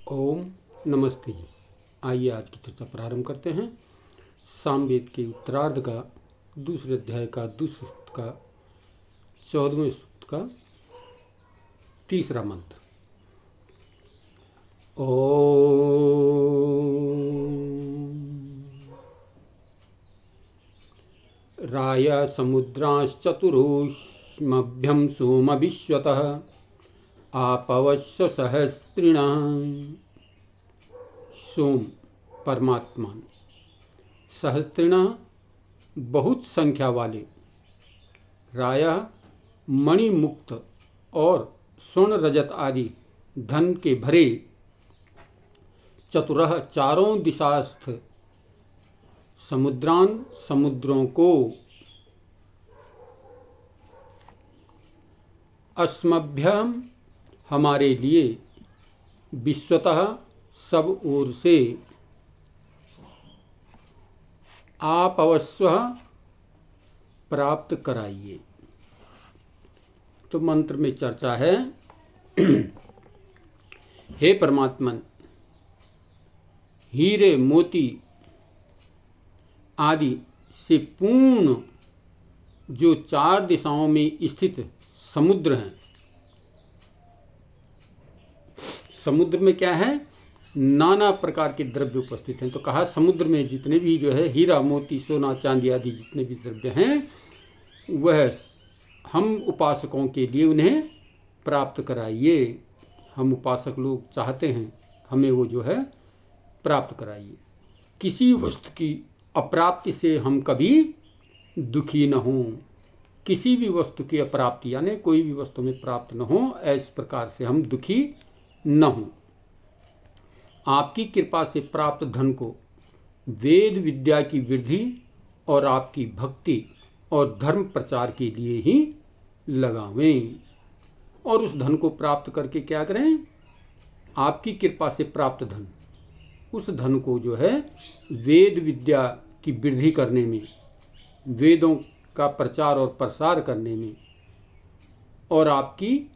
ओम नमस्ते जी। आइए आज की चर्चा प्रारंभ करते हैं। सामवेद के उत्तरार्ध का दूसरे अध्याय का दूसरे सूक्त का 14वें सूक्त का तीसरा मंत्र। ओम राय समुद्राश्चतुरोष्मभ्यं सोमविश्वतः आपवश्य सहस्त्रिण। सोम परमात्मा, सहस्त्रिण बहुत संख्या वाले, रायः मणिमुक्त और स्वर्ण रजत आदि धन के भरे, चतुरः चारों दिशास्थ, समुद्रान समुद्रों को, अस्मभ्यम हमारे लिए, विश्वतः सब ओर से, आप अवश्य प्राप्त कराइए। तो मंत्र में चर्चा है हे परमात्मन, हीरे मोती आदि से पूर्ण जो चार दिशाओं में स्थित समुद्र हैं। समुद्र में क्या है? नाना प्रकार के द्रव्य उपस्थित हैं। तो कहा समुद्र में जितने भी जो है हीरा मोती सोना चांदी आदि जितने भी द्रव्य हैं, वह हम उपासकों के लिए उन्हें प्राप्त कराइए। हम उपासक लोग चाहते हैं हमें वो जो है प्राप्त कराइए। किसी वस्तु की अप्राप्ति से हम कभी दुखी न हों। किसी भी वस्तु की अप्राप्ति यानी कोई भी वस्तु में प्राप्त न हो, इस प्रकार से हम दुखी न हों। आपकी कृपा से प्राप्त धन को वेद विद्या की वृद्धि और आपकी भक्ति और धर्म प्रचार के लिए ही लगावें। और उस धन को प्राप्त करके क्या करें? आपकी कृपा से प्राप्त धन, उस धन को जो है वेद विद्या की वृद्धि करने में, वेदों का प्रचार और प्रसार करने में, और आपकी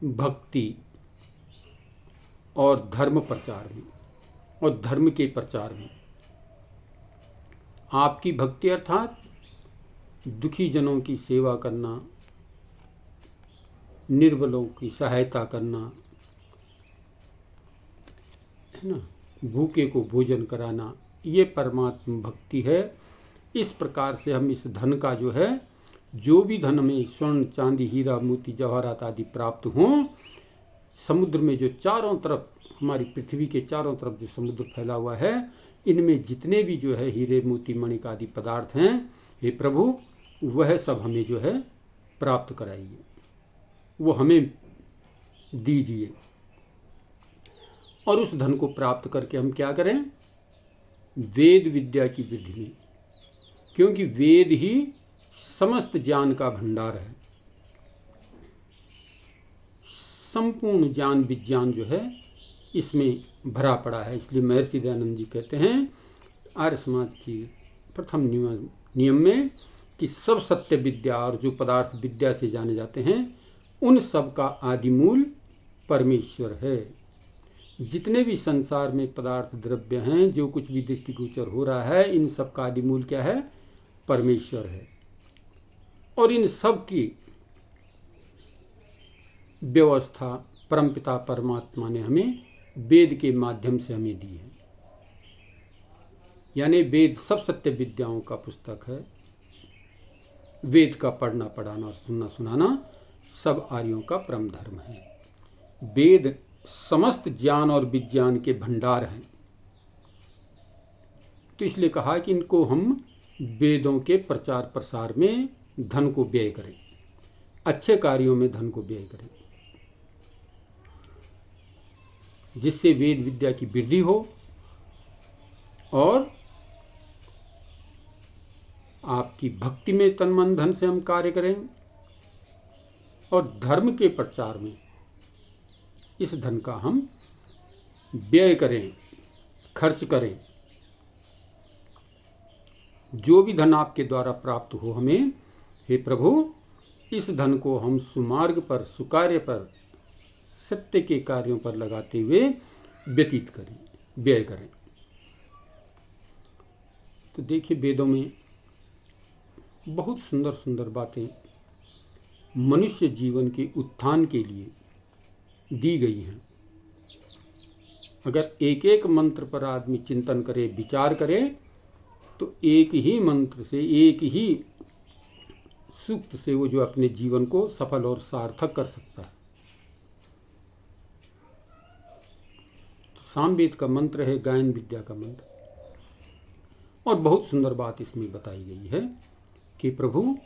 भक्ति और धर्म प्रचार में और धर्म के प्रचार में। आपकी भक्ति अर्थात दुखी जनों की सेवा करना, निर्बलों की सहायता करना, है ना, भूखे को भोजन कराना, ये परमात्मा भक्ति है। इस प्रकार से हम इस धन का जो है, जो भी धन में स्वर्ण चांदी हीरा मोती जवाहरात आदि प्राप्त हों, समुद्र में जो चारों तरफ, हमारी पृथ्वी के चारों तरफ जो समुद्र फैला हुआ है, इनमें जितने भी जो है हीरे मोती मणिक आदि पदार्थ हैं, हे प्रभु वह सब हमें जो है प्राप्त कराइए, वो हमें दीजिए। और उस धन को प्राप्त करके हम क्या करें? वेद विद्या की वृद्धि में, क्योंकि वेद ही समस्त ज्ञान का भंडार है। संपूर्ण ज्ञान विज्ञान जो है इसमें भरा पड़ा है। इसलिए महर्षि दयानंद जी कहते हैं आर्य समाज की प्रथम नियम में कि सब सत्य विद्या और जो पदार्थ विद्या से जाने जाते हैं, उन सब का आदि मूल परमेश्वर है। जितने भी संसार में पदार्थ द्रव्य हैं, जो कुछ भी दृष्टिगोचर हो रहा है, इन सब का आदि मूल क्या है? परमेश्वर है। और इन सब की व्यवस्था परमपिता परमात्मा ने हमें वेद के माध्यम से हमें दी है। यानी वेद सब सत्य विद्याओं का पुस्तक है। वेद का पढ़ना पढ़ाना और सुनना सुनाना सब आर्यों का परम धर्म है। वेद समस्त ज्ञान और विज्ञान के भंडार हैं। तो इसलिए कहा कि इनको हम वेदों के प्रचार प्रसार में धन को व्यय करें, अच्छे कार्यों में धन को व्यय करें, जिससे वेद विद्या की वृद्धि हो और आपकी भक्ति में तन मन धन से हम कार्य करें, और धर्म के प्रचार में इस धन का हम व्यय करें, खर्च करें। जो भी धन आपके द्वारा प्राप्त हो हमें, हे प्रभु इस धन को हम सुमार्ग पर, सुकार्य पर, सत्य के कार्यों पर लगाते हुए व्यतीत करें, व्यय करें। तो देखिए वेदों में बहुत सुंदर सुंदर बातें मनुष्य जीवन के उत्थान के लिए दी गई हैं। अगर एक एक मंत्र पर आदमी चिंतन करे, विचार करे, तो एक ही मंत्र से, एक ही सूक्त से वो जो अपने जीवन को सफल और सार्थक कर सकता है। तो सामवेद का मंत्र है गायन विद्या का मंत्र। और बहुत सुंदर बात इसमें बताई गई है कि प्रभु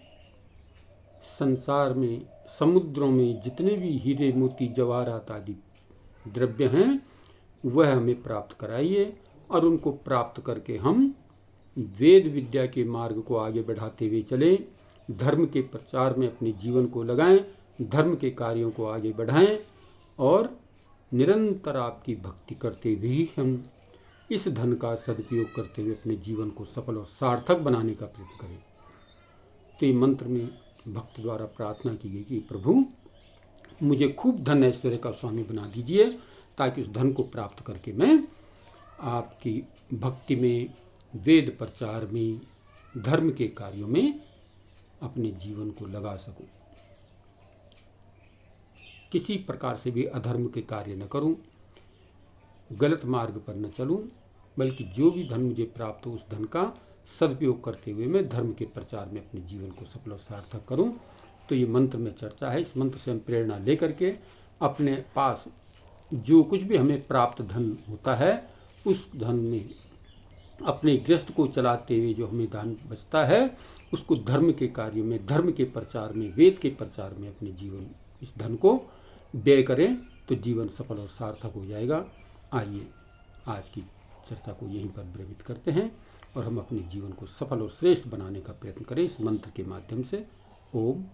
संसार में, समुद्रों में जितने भी हीरे मोती जवाहरात आदि द्रव्य हैं, वह हमें प्राप्त कराइए और उनको प्राप्त करके हम वेद विद्या के मार्ग को आगे बढ़ाते हुए चलें, धर्म के प्रचार में अपने जीवन को लगाएं, धर्म के कार्यों को आगे बढ़ाएं और निरंतर आपकी भक्ति करते हुए ही हम इस धन का सदुपयोग करते हुए अपने जीवन को सफल और सार्थक बनाने का प्रयत्न करें। तो ये मंत्र में भक्त द्वारा प्रार्थना की गई कि प्रभु मुझे खूब धन ऐश्वर्य का स्वामी बना दीजिए, ताकि उस धन को प्राप्त करके मैं आपकी भक्ति में, वेद प्रचार में, धर्म के कार्यों में अपने जीवन को लगा सकूं। किसी प्रकार से भी अधर्म के कार्य न करूं, गलत मार्ग पर न चलूं, बल्कि जो भी धन मुझे प्राप्त हो उस धन का सदुपयोग करते हुए मैं धर्म के प्रचार में अपने जीवन को सफल और सार्थक करूं। तो ये मंत्र में चर्चा है। इस मंत्र से हम प्रेरणा लेकर के अपने पास जो कुछ भी हमें प्राप्त धन होता है, उस धन में अपने गृहस्थ को चलाते हुए जो हमें धन बचता है, उसको धर्म के कार्यों में, धर्म के प्रचार में, वेद के प्रचार में अपने जीवन, इस धन को व्यय करें तो जीवन सफल और सार्थक हो जाएगा। आइए आज की चर्चा को यहीं पर विरमित करते हैं और हम अपने जीवन को सफल और श्रेष्ठ बनाने का प्रयत्न करें इस मंत्र के माध्यम से। ओम